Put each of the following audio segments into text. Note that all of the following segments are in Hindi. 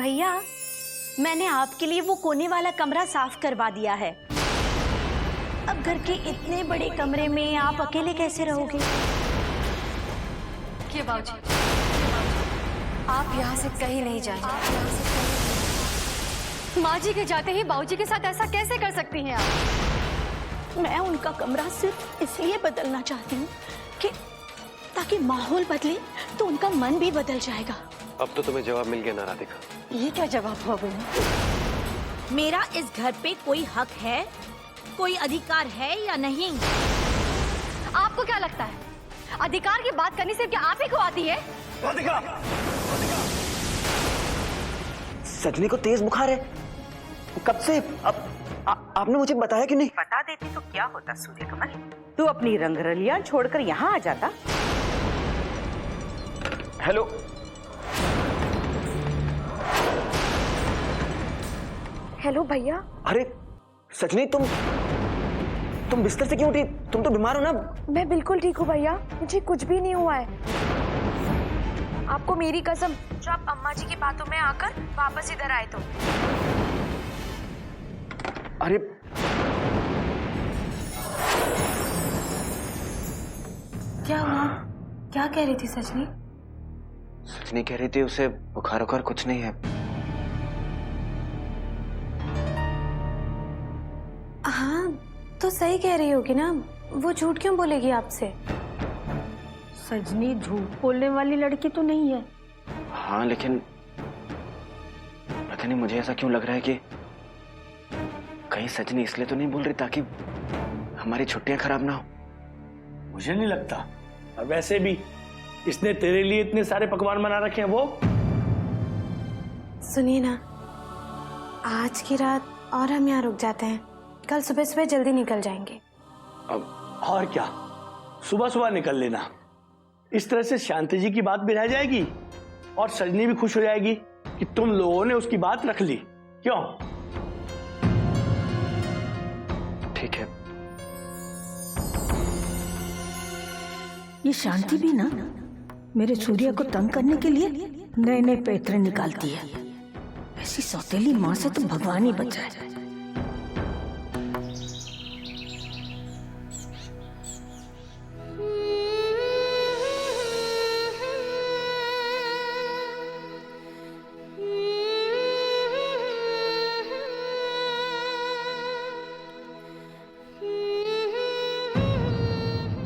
भैया, मैंने आपके लिए वो कोने वाला कमरा साफ करवा दिया है। अब घर के इतने बड़े कमरे में आप अकेले कैसे रहोगे? क्या बाबूजी, आप यहाँ से कहीं नहीं जाएंगे। माँ जी के जाते ही बाबूजी के साथ ऐसा कैसे कर सकती हैं आप? मैं उनका कमरा सिर्फ इसलिए बदलना चाहती हूँ कि ताकि माहौल बदले तो उनका मन भी बदल जाएगा। अब तो तुम्हें जवाब मिल गया ना राधिका? ये क्या जवाब हुआ बोलो? मेरा इस घर पे कोई हक है, कोई अधिकार है या नहीं? आपको क्या लगता है अधिकार की बात करनी सिर्फ क्या आप ही को आती है? राधिका! सजनी को तेज बुखार है। कब से? अब आपने मुझे बताया क्यों नहीं? बता देती तो क्या होता सूर्यकमल, तू अपनी रंगरलियां छोड़कर यहाँ आ जाता। हेलो, हेलो भैया। अरे सजनी, तुम बिस्तर से क्यों उठी? तुम तो बीमार हो ना? मैं बिल्कुल ठीक हूँ भैया, मुझे कुछ भी नहीं हुआ है। आपको मेरी कसम, जो आप अम्मा जी की बातों में आकर वापस इधर आए तो। अरे क्या हुआ? क्या कह रही थी सजनी? सजनी कह रही थी उसे बुखार उखार कुछ नहीं है। हाँ तो सही कह रही होगी ना, वो झूठ क्यों बोलेगी आपसे? सजनी झूठ बोलने वाली लड़की तो नहीं है। हाँ लेकिन पता नहीं मुझे ऐसा क्यों लग रहा है कि कहीं सजनी इसलिए तो नहीं बोल रही ताकि हमारी छुट्टियां खराब ना हो। मुझे नहीं लगता। और वैसे भी इसने तेरे लिए इतने सारे पकवान बना रखे हैं। वो सुनिए ना, आज की रात और हम यहाँ रुक जाते हैं, कल सुबह सुबह जल्दी निकल जाएंगे। अब और क्या, सुबह सुबह निकल लेना। इस तरह से शांति जी की बात भी रह जाएगी और सजनी भी खुश हो जाएगी कि तुम लोगों ने उसकी बात रख ली। क्यों? ठीक है। ये शांति भी ना मेरे सूर्य को तंग करने के लिए नए नए पैतरे निकालती है। ऐसी सौतेली माँ से तो भगवान ही बचाए।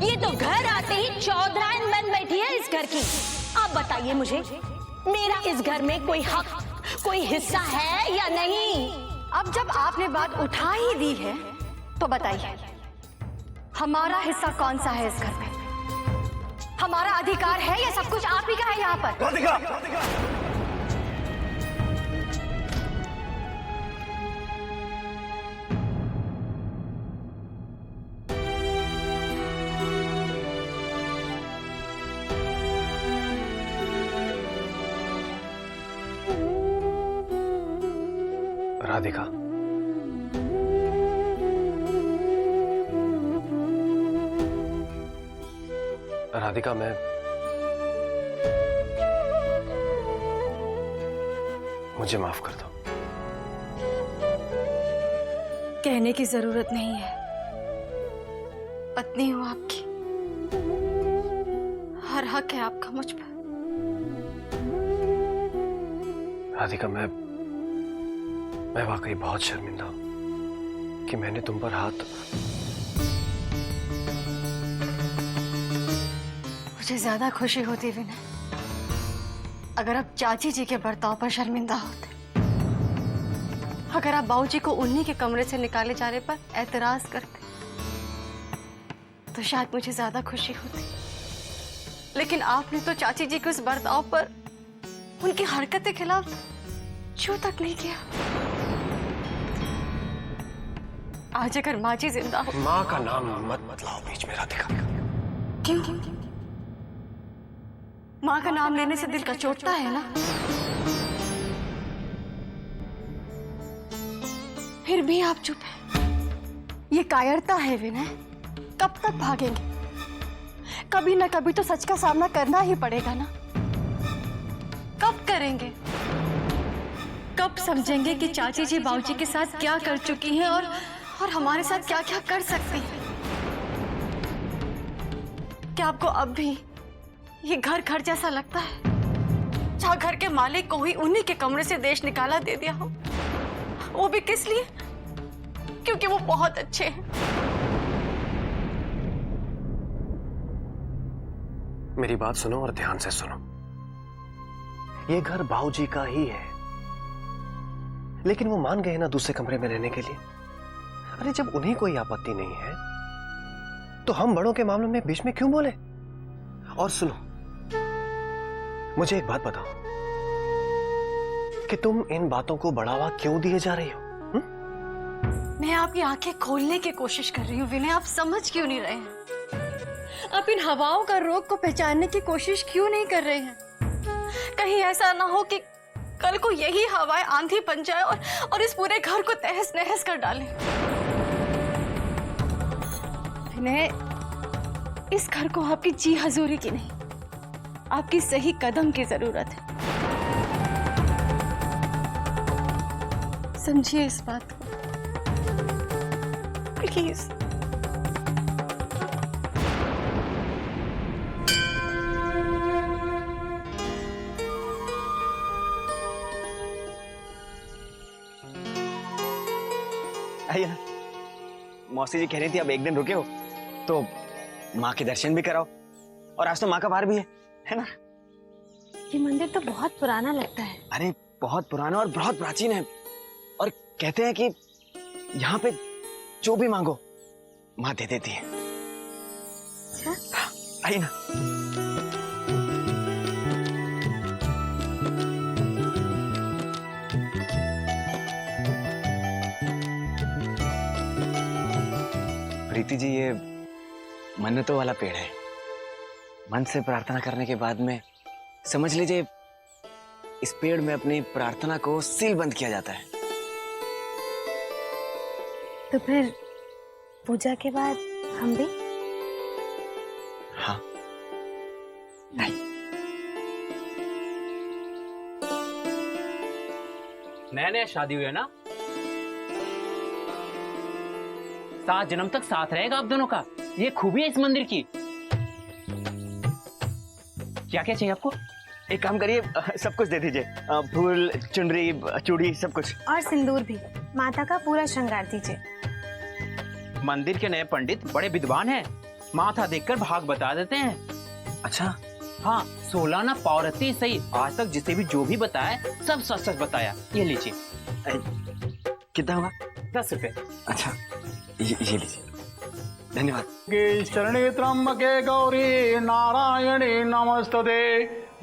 ये तो घर आते ही चौधराइन बन बैठी है इस घर की। आप बताइए मुझे, मेरा इस घर में कोई हक, कोई हिस्सा है या नहीं? अब जब आपने बात उठा ही दी है तो बताइए, हमारा हिस्सा कौन सा है इस घर में? हमारा अधिकार है या सब कुछ आप ही का है यहाँ पर? राधिका! राधिका, राधिका, मुझे माफ कर दो। कहने की जरूरत नहीं है, पत्नी हूँ आपकी, हर हक है आपका मुझ पर। राधिका, मैं वाकई बहुत शर्मिंदा हूं कि मैंने तुम पर हाथ। मुझे ज्यादा खुशी होती विनय, अगर आप चाची जी के बर्ताव पर शर्मिंदा होते, अगर आप बाबूजी को उन्हीं के कमरे से निकाले जाने पर एतराज करते, तो शायद मुझे ज्यादा खुशी होती। लेकिन आपने तो चाची जी के उस बर्ताव पर, उनकी हरकत के खिलाफ छू तक नहीं किया। आज अगर माँ जी जिंदा हो। माँ का नाम मत बदलाओ बीच में राधिका। क्यों? माँ का नाम लेने से दिल कचोटता है ना? फिर भी आप चुप हैं। ये कायरता है विनय, कब तक भागेंगे? कभी ना कभी तो सच का सामना करना ही पड़ेगा ना। कब करेंगे? कब समझेंगे कि चाची जी बाबूजी के साथ क्या कर चुकी हैं और हमारे साथ क्या क्या कर सकती हैं? क्या आपको अब भी ये घर जैसा लगता है, जहाँ घर के मालिक को ही उन्हीं के कमरे से देश निकाला दे दिया हो? वो भी किस लिए? क्योंकि वो बहुत अच्छे हैं। मेरी बात सुनो और ध्यान से सुनो। ये घर बाबूजी का ही है, लेकिन वो मान गए ना दूसरे कमरे में रहने के लिए। अरे जब उन्हें कोई आपत्ति नहीं है तो हम बड़ों के मामलों में बीच में क्यों बोले? और सुनो, मुझे एक बात बताओ कि तुम इन बातों को बढ़ावा क्यों दिए जा रही हो? मैं आपकी आंखें खोलने की कोशिश कर रही हूँ विनय, आप समझ क्यों नहीं रहे हैं? आप इन हवाओं का रोग को पहचानने की कोशिश क्यों नहीं कर रहे हैं? कहीं ऐसा ना हो कि कल को यही हवाएं आंधी बन जाए और इस पूरे घर को तहस नहस कर डाले। विनय, इस घर को आपकी जी हजूरी की नहीं, आपकी सही कदम की जरूरत है। समझिए इस बात को प्लीज। आइए ना, मौसी जी कह रही थी अब एक दिन रुके हो तो माँ के दर्शन भी कराओ, और आज तो माँ का वार भी है ना? ये मंदिर तो बहुत पुराना लगता है। अरे बहुत पुराना और बहुत प्राचीन है, और कहते हैं कि यहाँ पे जो भी मांगो माँ दे देती है। आइए ना। प्रीति जी, ये मन्नतों वाला पेड़ है। मन से प्रार्थना करने के बाद में समझ लीजिए इस पेड़ में अपनी प्रार्थना को सीलबंद किया जाता है। तो फिर पूजा के बाद हम भी? हाँ। नया नया शादी हुई है ना, 7 जन्म तक साथ रहेगा आप दोनों का। ये खूबी है इस मंदिर की। क्या क्या चाहिए आपको? एक काम करिए, सब कुछ दे दीजिए, फूल, चुनरी, चूड़ी, सब कुछ। और सिंदूर भी। माता का पूरा श्रृंगार दीजिए। मंदिर के नए पंडित बड़े विद्वान हैं, माथा देखकर भाग बता देते हैं। अच्छा। हाँ, 16 ना पौरती सही, आज तक जिसे भी जो भी बताया सब सच सच बताया। ये लीजिए। कितना हुआ? 10 रुपए। अच्छा, ये लीजिए, धन्यवाद। शरणे त्र्यंबके गौरी नारायणी नमस्तुते,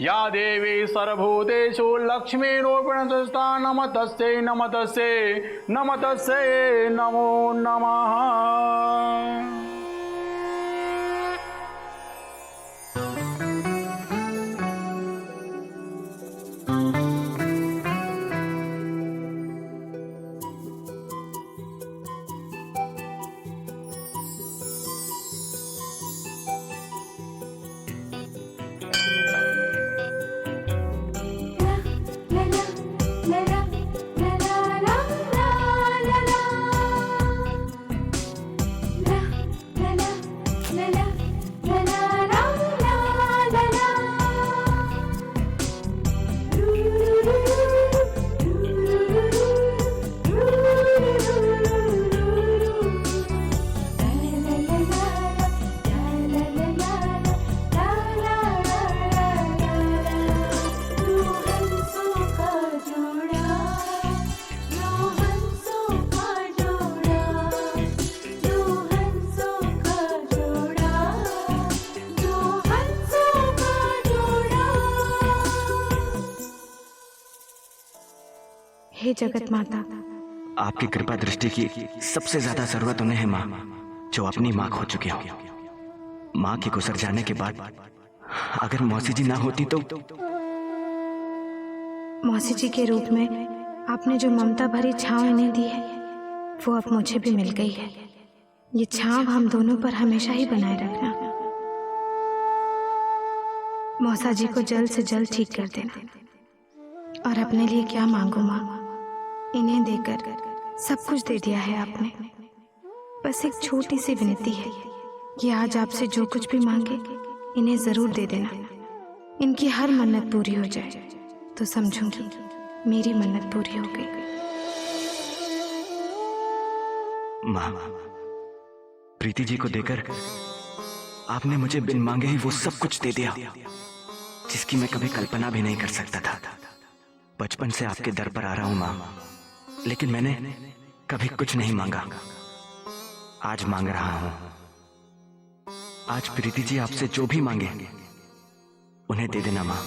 या देवी सर्वभूतेषु लक्ष्मीरूपिणा नमस्तस्यै नमस्तस्यै नमस्तस्यै नमो नमः। हे जगत माता, आपकी कृपा दृष्टि की सबसे ज्यादा जरूरत उन्हें है माँ, जो अपनी माँ खो चुके हो। माँ के गुजर जाने के बाद अगर मौसी जी ना होती तो। मौसी जी के रूप में आपने जो ममता भरी छांव इन्हें दी है वो अब मुझे भी मिल गई है। ये छांव हम दोनों पर हमेशा ही बनाए रखना। मौसा जी को जल्द से जल्द ठीक कर देना। और अपने लिए क्या मांगू माँ, इन्हें देकर सब कुछ दे दिया है आपने। बस एक छोटी सी विनती है कि आज आपसे जो कुछ भी मांगे इन्हें जरूर दे देना। इनकी हर मन्नत पूरी हो जाए तो समझूंगी मेरी मन्नत पूरी हो गई। माँ, प्रीति जी को देकर आपने मुझे बिन मांगे ही वो सब कुछ दे दिया जिसकी मैं कभी कल्पना भी नहीं कर सकता था। बचपन से आपके दर पर आ रहा हूं माँ, लेकिन मैंने कभी कुछ नहीं मांगा। आज मांग रहा हूं। आज प्रीति जी आपसे जो भी मांगे उन्हें दे देना माँ।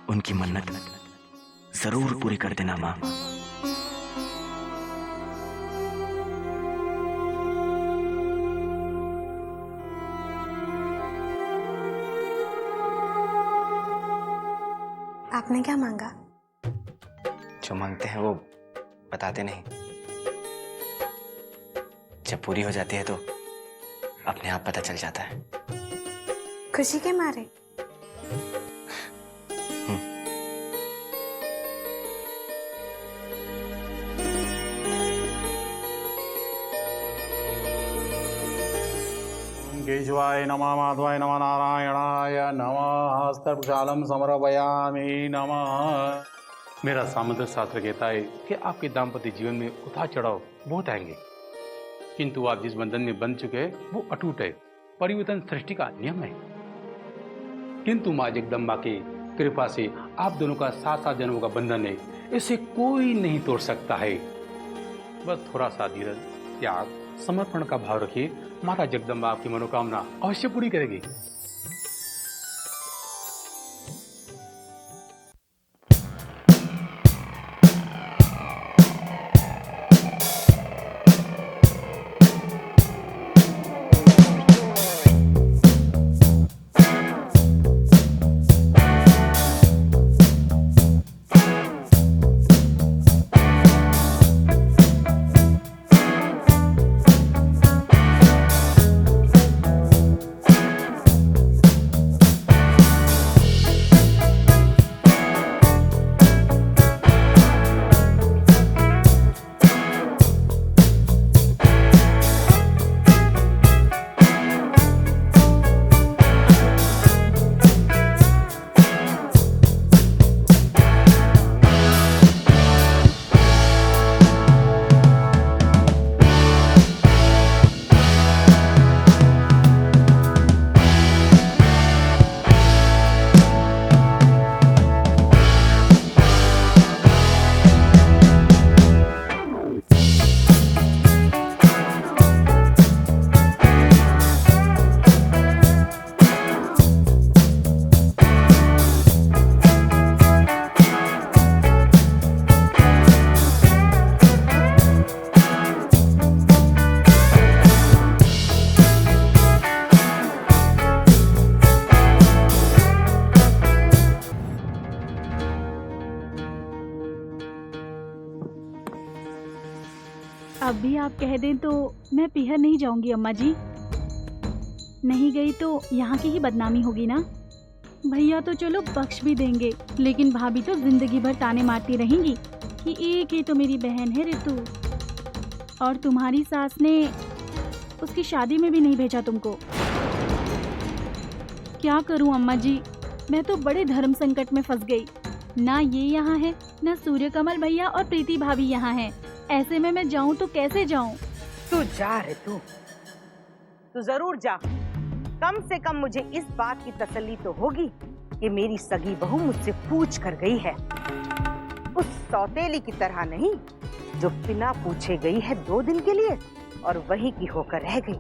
उनकी मन्नत जरूर पूरी कर देना माँ। आपने क्या मांगा? जो मांगते हैं वो बताते नहीं, जब पूरी हो जाती है तो अपने आप पता चल जाता है। खुशी के मारे? केशवाय नमः, माधवाय नमः, नारायणाय नमः, हस्तप्रक्षालम समर्पयामि नमः। मेरा सामुद्रिक शास्त्र कहता है कि आपके दाम्पत्य जीवन में उतार चढ़ाव बहुत आएंगे, किंतु आप जिस बंधन में बंध चुके हैं वो अटूट है। परिवर्तन सृष्टि का नियम है, किंतु माँ जगदम्बा की कृपा से आप दोनों का 7-7 जन्मों का बंधन है, इसे कोई नहीं तोड़ सकता है। बस थोड़ा सा धीरज, त्याग, समर्पण का भाव रखिए। माता जगदम्बा आपकी मनोकामना अवश्य पूरी करेगी। अब भी आप कह दें तो मैं पीहर नहीं जाऊंगी अम्मा जी। नहीं गई तो यहाँ की ही बदनामी होगी ना। भैया तो चलो बख्श भी देंगे, लेकिन भाभी तो जिंदगी भर ताने मारती रहेंगी कि एक ही तो मेरी बहन है ऋतु, और तुम्हारी सास ने उसकी शादी में भी नहीं भेजा तुमको। क्या करूं अम्मा जी, मैं तो बड़े धर्म संकट में फंस गई। ना ये यहाँ है, ना सूर्यकमल भैया और प्रीति भाभी यहाँ हैं। ऐसे में मैं जाऊं तो कैसे जाऊं? तू जा ऋतु, तू जरूर जा। कम से कम मुझे इस बात की तसल्ली तो होगी कि मेरी सगी बहू मुझसे पूछ कर गई है, उस सौतेली की तरह नहीं जो बिना पूछे गई है 2 दिन के लिए और वहीं की होकर रह गई।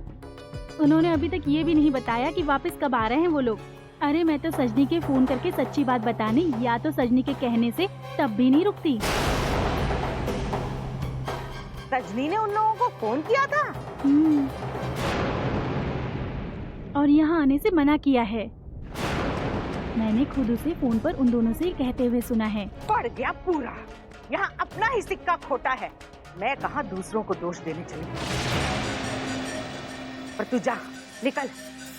उन्होंने अभी तक ये भी नहीं बताया कि वापस कब आ रहे हैं वो लोग। अरे मैं तो सजनी के फोन करके सच्ची बात बताने या तो सजनी के कहने से तब भी नहीं रुकती। सजनी ने उन लोगों को फोन किया था और यहाँ आने से मना किया है। मैंने खुद उसे फोन पर उन दोनों से कहते हुए सुना है। पड़ गया पूरा, यहाँ अपना ही सिक्का खोटा है। मैं कहाँ दूसरों को दोष देने चली। पर तू जा, निकल,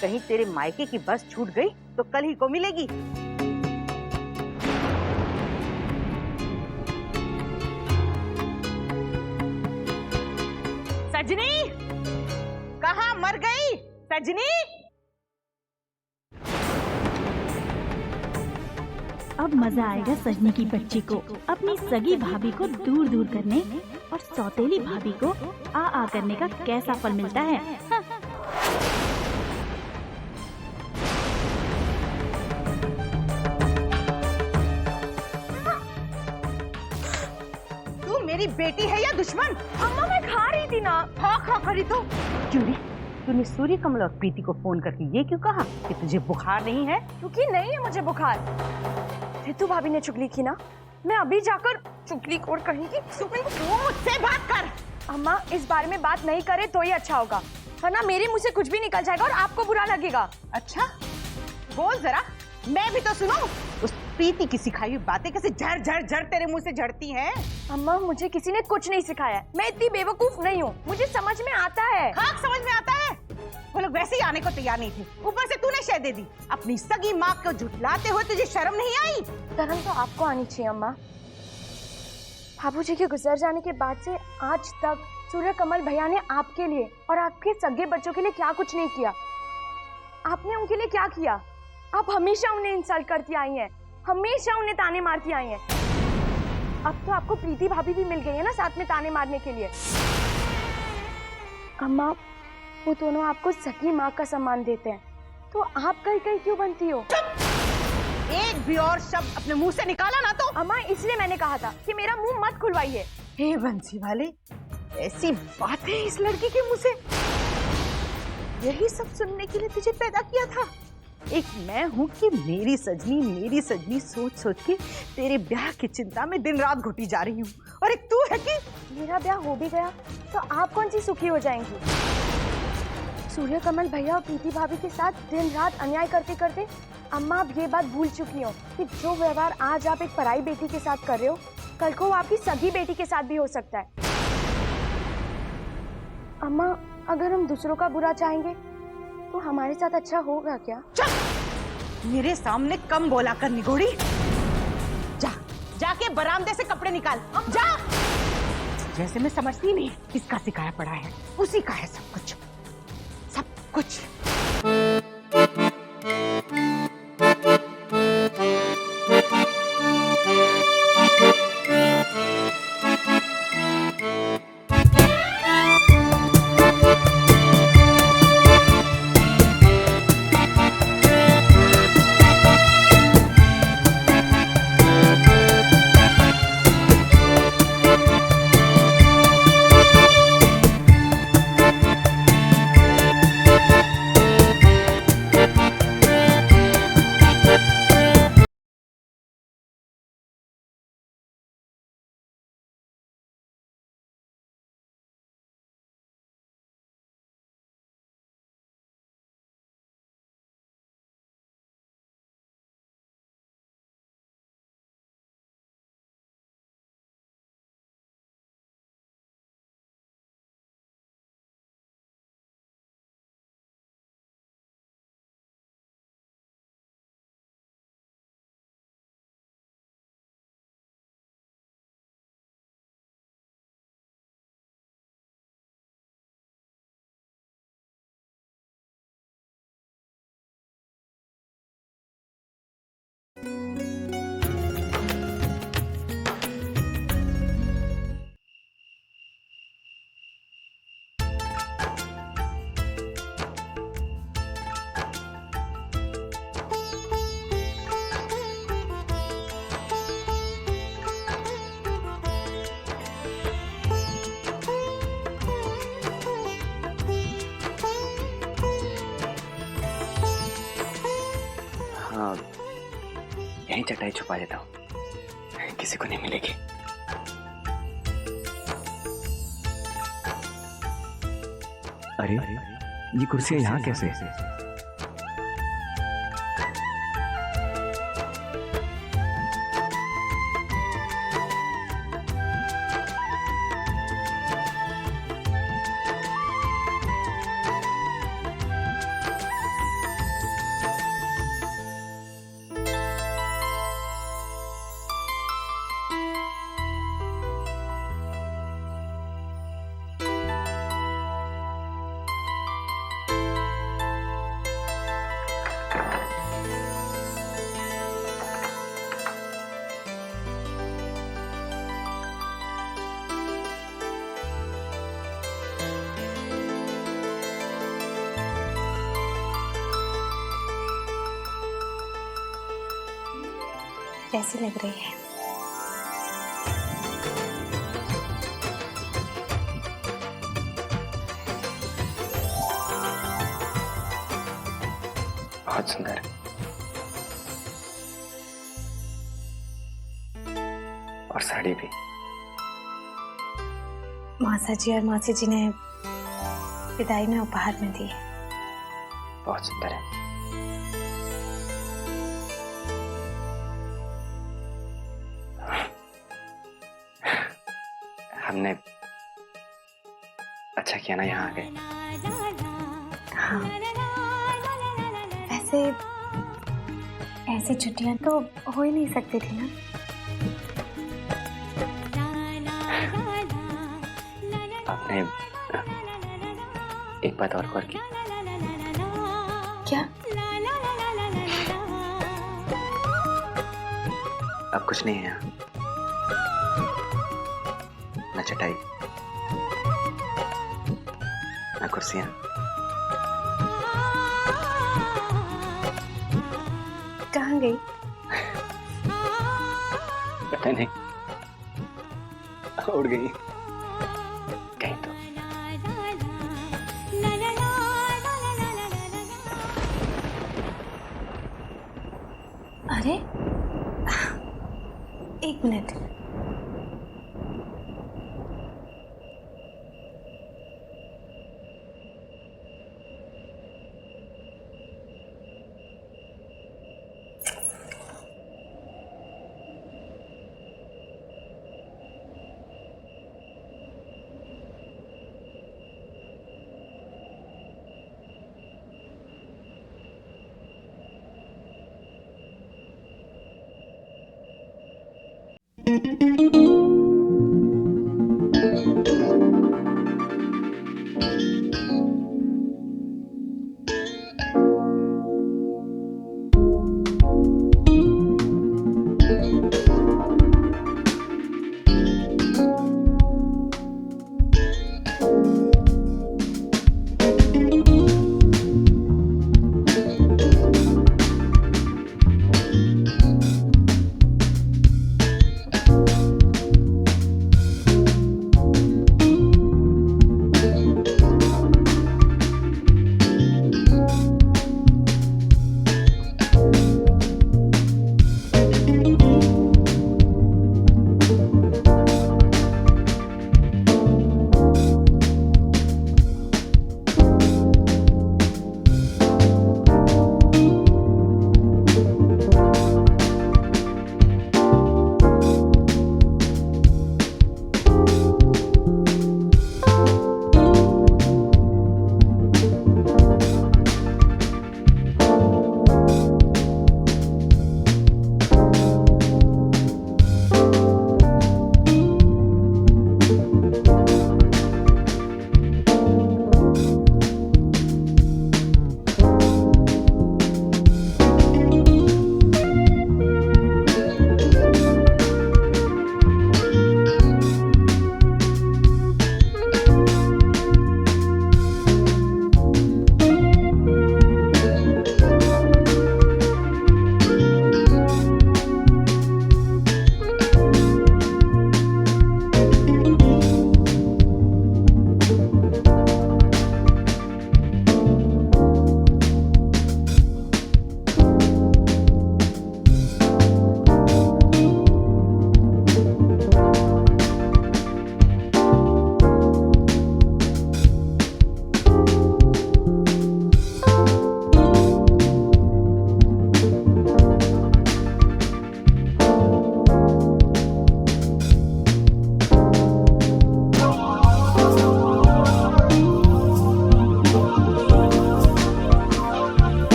कहीं तेरे मायके की बस छूट गई तो कल ही को मिलेगी। सजनी, कहाँ मर गई सजनी? अब मजा आएगा सजनी की बच्ची को अपनी सगी भाभी को दूर दूर करने और सौतेली भाभी को आ करने का कैसा फल मिलता है। तू मेरी बेटी है या दुश्मन? अम्मा मैं खा रही थी ना। खा खरी तो क्यों रे? तूने सूर्य कमल और प्रीति को फोन करके ये क्यों कहा कि तुझे बुखार नहीं है? क्योंकि नहीं है मुझे बुखार। रितु भाभी ने चुगली की ना, मैं अभी जाकर चुगली कोड कहेंगी। तू मुझसे बात कर। अम्मा इस बारे में बात नहीं करे तो ही अच्छा होगा, वरना मेरे मुंह से कुछ भी निकल जाएगा और आपको बुरा लगेगा। अच्छा बोल जरा, मैं भी तो सुनूं। उस प्रीति की सिखाई हुई बातें कैसे झड़ झड़ झड़ तेरे मुंह से झड़ती हैं? अम्मा मुझे किसी ने कुछ नहीं सिखाया है, मैं इतनी बेवकूफ नहीं हूँ, मुझे समझ में आता है। खाक समझ में आता है? वो लोग वैसे ही आने को तैयार नहीं थे, ऊपर से तूने शह दे दी। अपनी सगी माँ को झुठलाते हुए तुझे शर्म नहीं आई? शर्म तो आपको आनी चाहिए अम्मा। बाबूजी के गुजर जाने के बाद से आज तक सूर्य कमल भैया ने आपके लिए और आपके सगे बच्चों के लिए क्या कुछ नहीं किया। आपने उनके लिए क्या किया? आप हमेशा उन्हें इंसल्ट करती आई हैं, हमेशा उन्हें ताने मारती आई हैं। अब तो आपको प्रीति भाभी भी मिल गई है ना साथ में ताने मारने के लिए। अम्मा वो दोनों आपको सगी माँ का सम्मान देते हैं, तो आप कहीं कहीं क्यों बनती हो? एक भी और शब्द अपने मुंह से निकाला ना तो। अम्मा इसलिए मैंने कहा था कि मेरा मुंह मत खुलवाइए। हे बंसी वाले, ऐसी बात है इस लड़की के मुंह से? यही सब सुनने के लिए तुझे पैदा किया था? एक मैं हूँ कि मेरी सजनी सोच सोच के तेरे ब्याह की चिंता में दिन रात घुटी जा रही हूँ, और एक तू है कि मेरा ब्याह हो भी गया तो आप कौन सी सुखी हो जाएंगी? सूर्य कमल भैया और प्रीति भाभी के साथ दिन रात अन्याय करते करते अम्मा आप ये बात भूल चुकी हो कि जो व्यवहार आज आप एक पराई बेटी के साथ कर रहे हो, कल को वो आपकी सगी बेटी के साथ भी हो सकता है। अम्मा अगर हम दूसरों का बुरा चाहेंगे तो हमारे साथ अच्छा होगा क्या? मेरे सामने कम बोला कर निगोड़ी। जाके बरामदे से कपड़े निकाल, जा। जैसे मैं समझती नहीं किसका सिखाया पड़ा है, उसी का है सब कुछ, सब कुछ। यहीं चटाई छुपा देता हूँ, किसी को नहीं मिलेगी। अरे ये कुर्सियां यहाँ कैसे? कैसी लग रही है? बहुत सुंदर। और साड़ी भी। मौसा जी और मौसी जी ने विदाई में उपहार में दी है। बहुत सुंदर है। हमने अच्छा किया ना यहाँ आ गए। हाँ, वैसे ऐसी छुट्टियां तो हो ही नहीं सकती थी ना। आपने एक बात और गौर की? क्या? अब कुछ नहीं है यहाँ, ना चटाई ना कुर्सियां। कहाँ गई? पता नहीं, उड़ गई कहीं तो। अरे एक मिनट।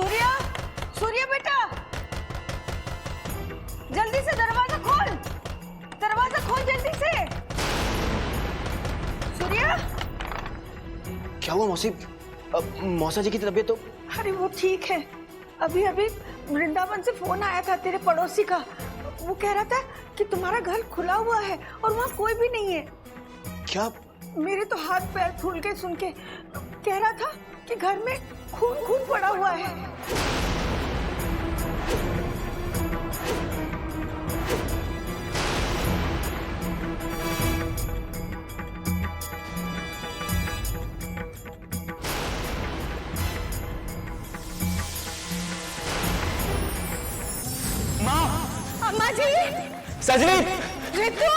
सूर्या, सूर्या बेटा, जल्दी से दरवाजा खोल, दरवाजा खोल जल्दी से। सूर्या, क्या हुआ मौसी? मौसा जी की तबीयत तो? अरे वो ठीक है। अभी अभी वृंदावन से फोन आया था तेरे पड़ोसी का। वो कह रहा था कि तुम्हारा घर खुला हुआ है और वहाँ कोई भी नहीं है। क्या? मेरे तो हाथ पैर फूल के सुन के। कह रहा था कि घर में खून खून पड़ा हुआ है। अम्मा जी, सजनी! रितु,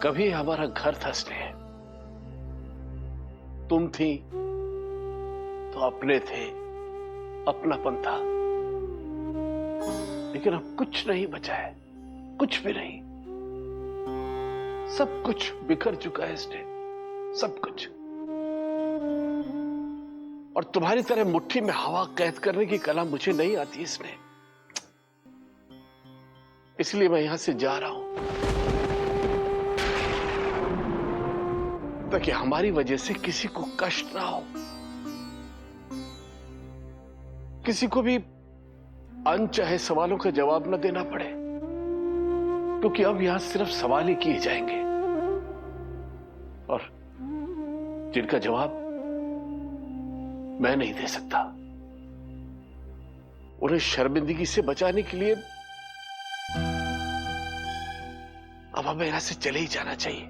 कभी हमारा घर था स्नेह, तुम थी तो अपने थे, अपनापन था। लेकिन अब कुछ नहीं बचा है, कुछ भी नहीं। सब कुछ बिखर चुका है स्नेह, सब कुछ। और तुम्हारी तरह मुट्ठी में हवा कैद करने की कला मुझे नहीं आती है स्नेह। इसलिए मैं यहां से जा रहा हूं ताकि हमारी वजह से किसी को कष्ट ना हो, किसी को भी अनचाहे सवालों का जवाब न देना पड़े, क्योंकि अब यहां सिर्फ सवाल ही किए जाएंगे और जिनका जवाब मैं नहीं दे सकता। उन्हें शर्मिंदगी से बचाने के लिए अब हमें यहां से चले ही जाना चाहिए।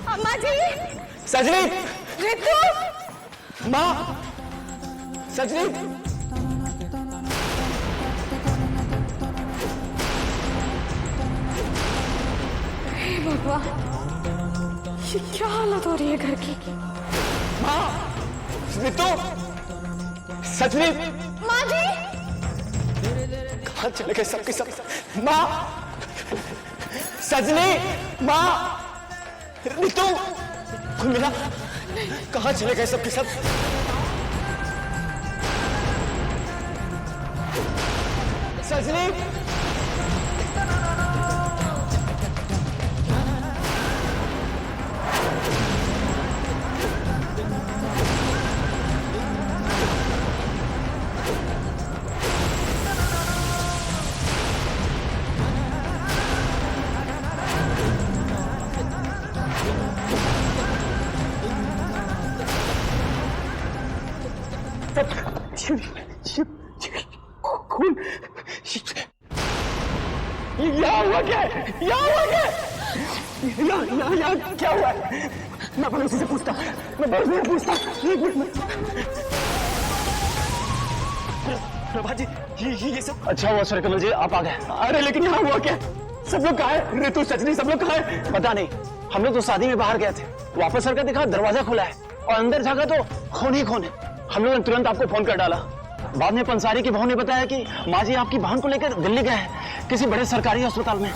अम्मा जी, सजनी, रितु, माँ, सजनी। हे भगवान, ये क्या हालत हो रही है घर की? माँ, रितु, सजनी। माँ जी, कहाँ चले गए सबके सब? माँ, सजनी, माँ, रितु, कोई मिला? कहाँ चले गए सबके सब? सजनी, खून, यहाँ हुआ क्या है? यहाँ हुआ क्या है? यहाँ क्या हुआ है? मैं पड़ोसी से पूछता, मैं पड़ोसी से पूछता। एक मिनट। प्रभा जी, ये सब अच्छा हुआ सर कमल जी, आप आ गए। अरे लेकिन यहाँ हुआ क्या? सब लोग कहाँ है? रितु, सजनी, सब लोग कहाँ है? पता नहीं, हम लोग तो शादी में बाहर गए थे, वापस सर का देखा दरवाजा खुला है और अंदर झाँका तो खून ही खून है। हम लोगों ने तुरंत आपको फोन कर डाला। बाद में पंसारी की बहू ने बताया कि माँ जी आपकी बहन को लेकर दिल्ली गए हैं, किसी बड़े सरकारी अस्पताल में।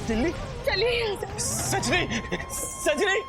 दिल्ली? चलिए। सजनी, सजनी।